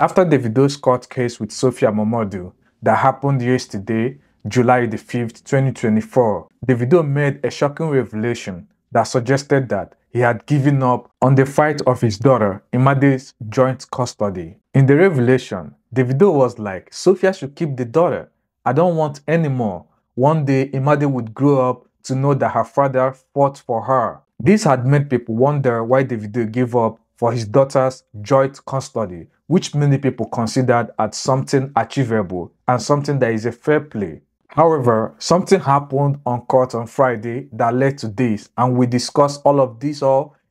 After Davido's court case with Sophia Momodu that happened yesterday, July the 5th, 2024, Davido made a shocking revelation that suggested that he had given up on the fight of his daughter Imade's joint custody. In the revelation, Davido was like, "Sophia should keep the daughter. I don't want any more. One day Imade would grow up to know that her father fought for her." This had made people wonder why Davido gave up for his daughter's joint custody, which many people considered as something achievable and something that is a fair play. However, something happened on court on Friday that led to this, and we discuss all of this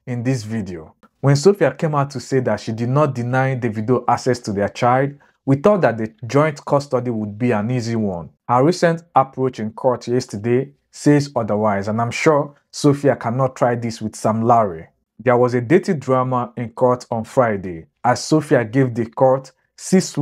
in this video. When Sophia came out to say that she did not deny Davido access to their child, we thought that the joint custody would be an easy one. Her recent approach in court yesterday says otherwise, and I'm sure Sophia cannot try this with Sam Larry. There was a dating drama in court on Friday as Sophia gave the court 6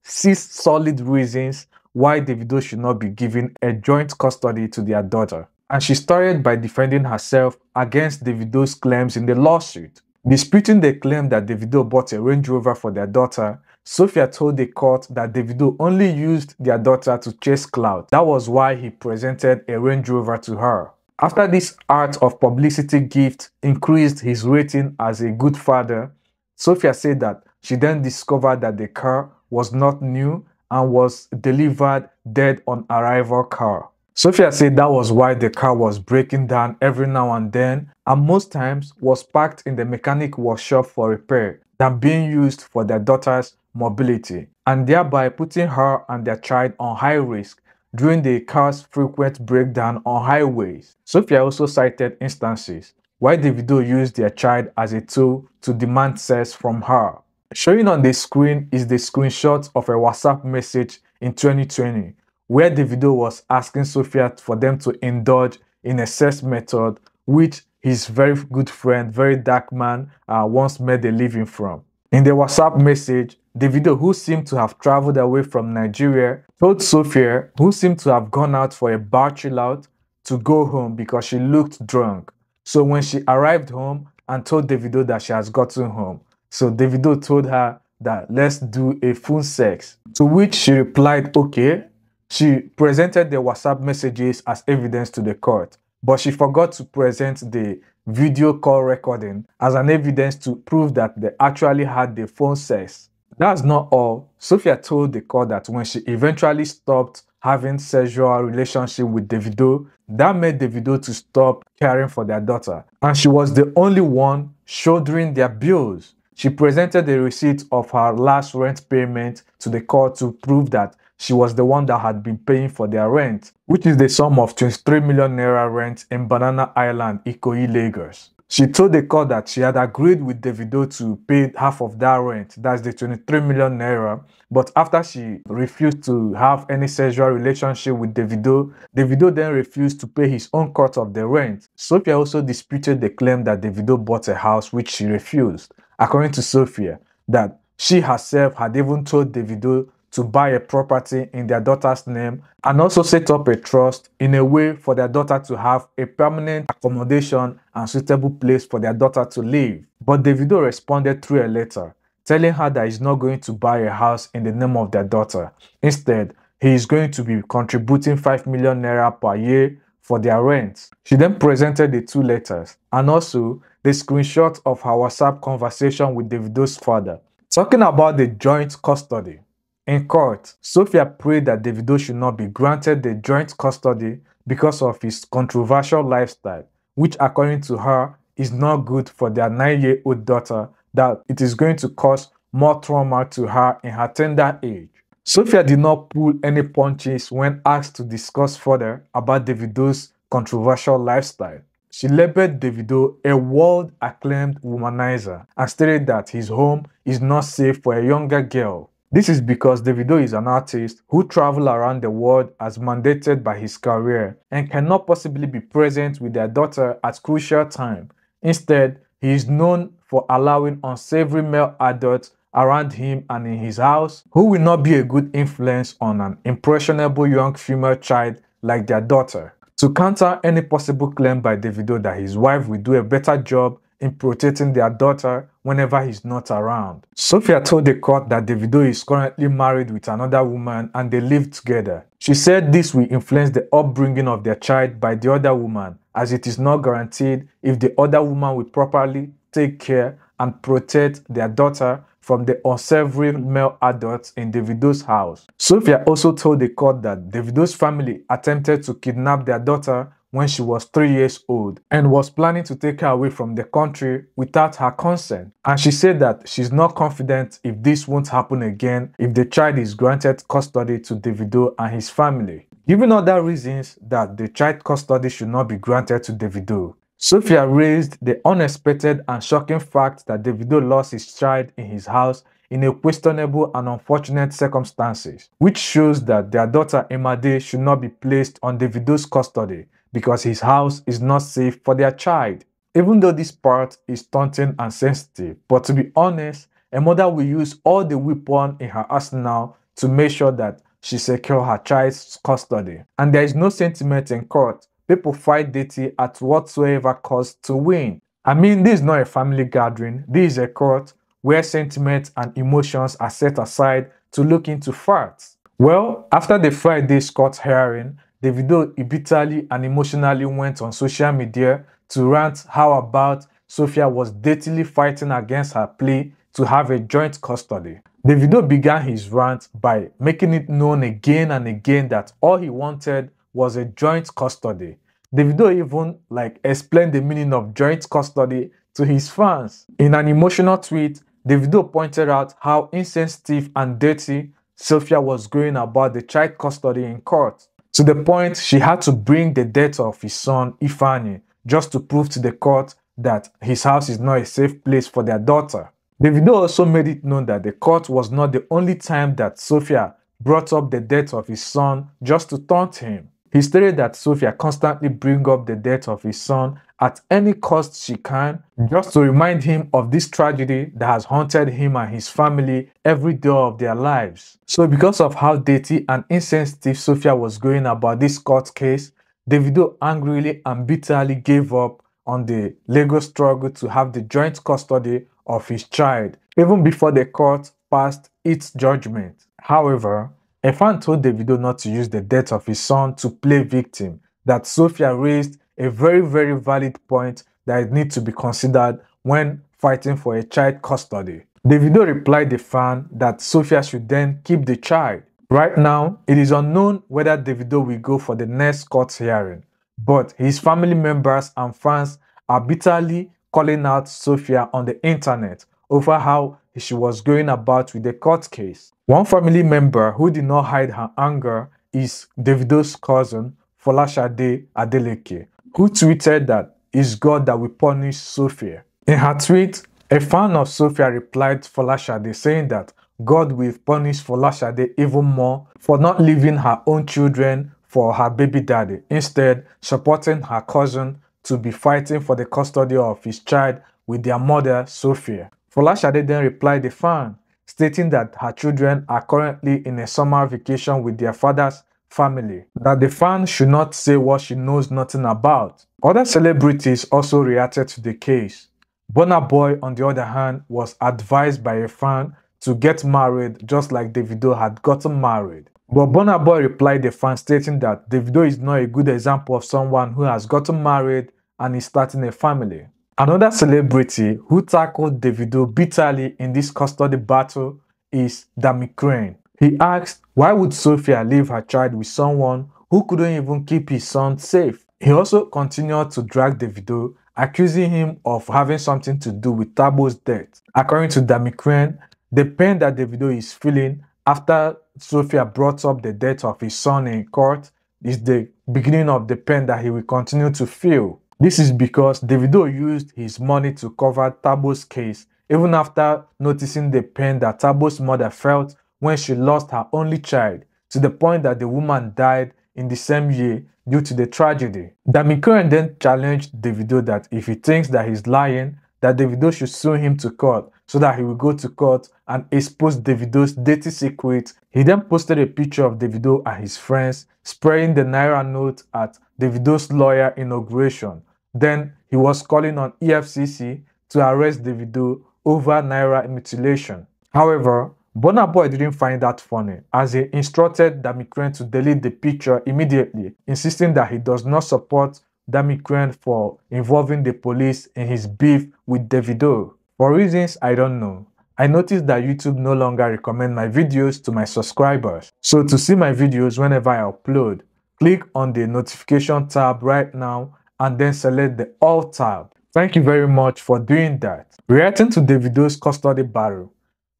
solid reasons why Davido should not be given a joint custody to their daughter. And she started by defending herself against Davido's claims in the lawsuit. Disputing the claim that Davido bought a Range Rover for their daughter, Sophia told the court that Davido only used their daughter to chase clout. That was why he presented a Range Rover to her. After this art of publicity gift increased his rating as a good father, Sophia said that she then discovered that the car was not new and was delivered dead on arrival car. Sophia said that was why the car was breaking down every now and then and most times was parked in the mechanic workshop for repair than being used for their daughter's mobility, and thereby putting her and their child on high risk during the car's frequent breakdown on highways. Sophia also cited instances where Davido used their child as a tool to demand sex from her. Showing on the screen is the screenshot of a WhatsApp message in 2020 where Davido was asking Sophia for them to indulge in a sex method which his very good friend, very dark man, once made a living from. In the WhatsApp message, Davido, who seemed to have traveled away from Nigeria, told Sophia, who seemed to have gone out for a bar chill out, to go home because she looked drunk. So when she arrived home and told Davido that she has gotten home, so Davido told her that let's do a full sex, to which she replied okay. She presented the WhatsApp messages as evidence to the court, but she forgot to present the video call recording as an evidence to prove that they actually had the phone sex. That's not all. Sophia told the court that when she eventually stopped having sexual relationship with Davido, that made Davido to stop caring for their daughter, and she was the only one shouldering their bills. She presented the receipt of her last rent payment to the court to prove that she was the one that had been paying for their rent, which is the sum of 23 million naira rent in Banana Island, Ikoyi, Lagos. She told the court that she had agreed with Davido to pay half of that rent, that's the 23 million naira, but after she refused to have any sexual relationship with Davido, Davido then refused to pay his own cut of the rent. Sophia also disputed the claim that Davido bought a house which she refused. According to Sophia, that she herself had even told Davido to buy a property in their daughter's name and also set up a trust in a way for their daughter to have a permanent accommodation and suitable place for their daughter to live. But Davido responded through a letter telling her that he's not going to buy a house in the name of their daughter. Instead, he is going to be contributing 5 million naira per year for their rent. She then presented the 2 letters and also the screenshot of her WhatsApp conversation with Davido's father, talking about the joint custody. In court, Sophia prayed that Davido should not be granted the joint custody because of his controversial lifestyle, which according to her is not good for their 9-year-old daughter, that it is going to cause more trauma to her in her tender age. Sophia did not pull any punches when asked to discuss further about Davido's controversial lifestyle. She labeled Davido a world-acclaimed womanizer and stated that his home is not safe for a younger girl. This is because Davido is an artist who travels around the world as mandated by his career and cannot possibly be present with their daughter at crucial time. Instead, he is known for allowing unsavory male adults around him and in his house who will not be a good influence on an impressionable young female child like their daughter. To counter any possible claim by Davido that his wife will do a better job in protecting their daughter whenever he's not around. Sophia told the court that Davido is currently married with another woman and they live together. She said this will influence the upbringing of their child by the other woman, as it is not guaranteed if the other woman will properly take care and protect their daughter from the unsavory male adults in Davido's house. Sophia also told the court that Davido's family attempted to kidnap their daughter when she was 3 years old and was planning to take her away from the country without her consent. And she said that she's not confident if this won't happen again if the child is granted custody to Davido and his family. Given other reasons that the child custody should not be granted to Davido, Sophia raised the unexpected and shocking fact that Davido lost his child in his house in a questionable and unfortunate circumstances, which shows that their daughter Imade should not be placed on Davido's custody because his house is not safe for their child. Even though this part is taunting and sensitive, but to be honest, a mother will use all the weapons in her arsenal to make sure that she secures her child's custody. And there is no sentiment in court. People fight dirty at whatsoever cost to win. I mean, this is not a family gathering. This is a court where sentiment and emotions are set aside to look into facts. Well, after the Friday's court hearing, Davido bitterly and emotionally went on social media to rant how about Sophia was dirtily fighting against her plea to have a joint custody. Davido began his rant by making it known again and again that all he wanted was a joint custody. Davido even explained the meaning of joint custody to his fans. In an emotional tweet, Davido pointed out how insensitive and dirty Sophia was going about the child custody in court, to the point she had to bring the death of his son Ifeanyi just to prove to the court that his house is not a safe place for their daughter. Davido also made it known that the court was not the only time that Sophia brought up the death of his son just to taunt him. He stated that Sophia constantly brings up the death of his son at any cost she can, just to remind him of this tragedy that has haunted him and his family every day of their lives. So because of how dirty and insensitive Sophia was going about this court case, Davido angrily and bitterly gave up on the legal struggle to have the joint custody of his child, even before the court passed its judgment. However, a fan told Davido not to use the death of his son to play victim, that Sophia raised a very valid point that it needs to be considered when fighting for a child custody. Davido replied the fan that Sophia should then keep the child. Right now, it is unknown whether Davido will go for the next court hearing, but his family members and fans are bitterly calling out Sophia on the internet over how she was going about with the court case. One family member who did not hide her anger is Davido's cousin, Folashade Adeleke, who tweeted that it's God that will punish Sophia. In her tweet, a fan of Sophia replied to Folashade saying that God will punish Folashade even more for not leaving her own children for her baby daddy, instead supporting her cousin to be fighting for the custody of his child with their mother, Sophia. Folashade then replied the fan, stating that her children are currently in a summer vacation with their father's family, that the fan should not say what she knows nothing about. Other celebrities also reacted to the case. Burna Boy, on the other hand, was advised by a fan to get married just like Davido had gotten married. But Burna Boy replied the fan, stating that Davido is not a good example of someone who has gotten married and is starting a family. Another celebrity who tackled Davido bitterly in this custody battle is Damikren. He asked, why would Sophia leave her child with someone who couldn't even keep his son safe? He also continued to drag Davido, accusing him of having something to do with Tabo's death. According to Damikren, the pain that Davido is feeling after Sophia brought up the death of his son in court is the beginning of the pain that he will continue to feel. This is because Davido used his money to cover Tabo's case, even after noticing the pain that Tabo's mother felt when she lost her only child, to the point that the woman died in the same year due to the tragedy. Damikren then challenged Davido that if he thinks that he's lying, that Davido should sue him to court so that he will go to court and expose Davido's dirty secret. He then posted a picture of Davido and his friends spraying the Naira note at Davido's lawyer inauguration. Then he was calling on EFCC to arrest Davido over Naira mutilation. However, Burna Boy didn't find that funny, as he instructed Damikren to delete the picture immediately, insisting that he does not support Damikren for involving the police in his beef with Davido. For reasons I don't know, I noticed that YouTube no longer recommend my videos to my subscribers. So to see my videos whenever I upload, click on the notification tab right now and then select the All tab. Thank you very much for doing that. Reacting to Davido's custody battle,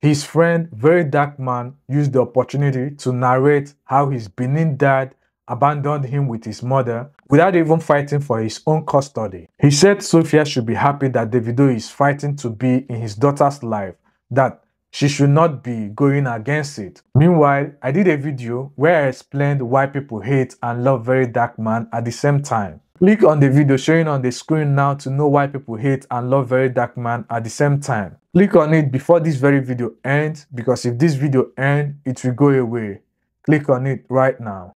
his friend, Very Dark Man, used the opportunity to narrate how his Benin dad abandoned him with his mother without even fighting for his own custody. He said Sophia should be happy that Davido is fighting to be in his daughter's life, that she should not be going against it. Meanwhile, I did a video where I explained why people hate and love Very Dark Man at the same time. Click on the video showing on the screen now to know why people hate and love Very Dark Man at the same time. Click on it before this very video ends, because if this video ends, it will go away. Click on it right now.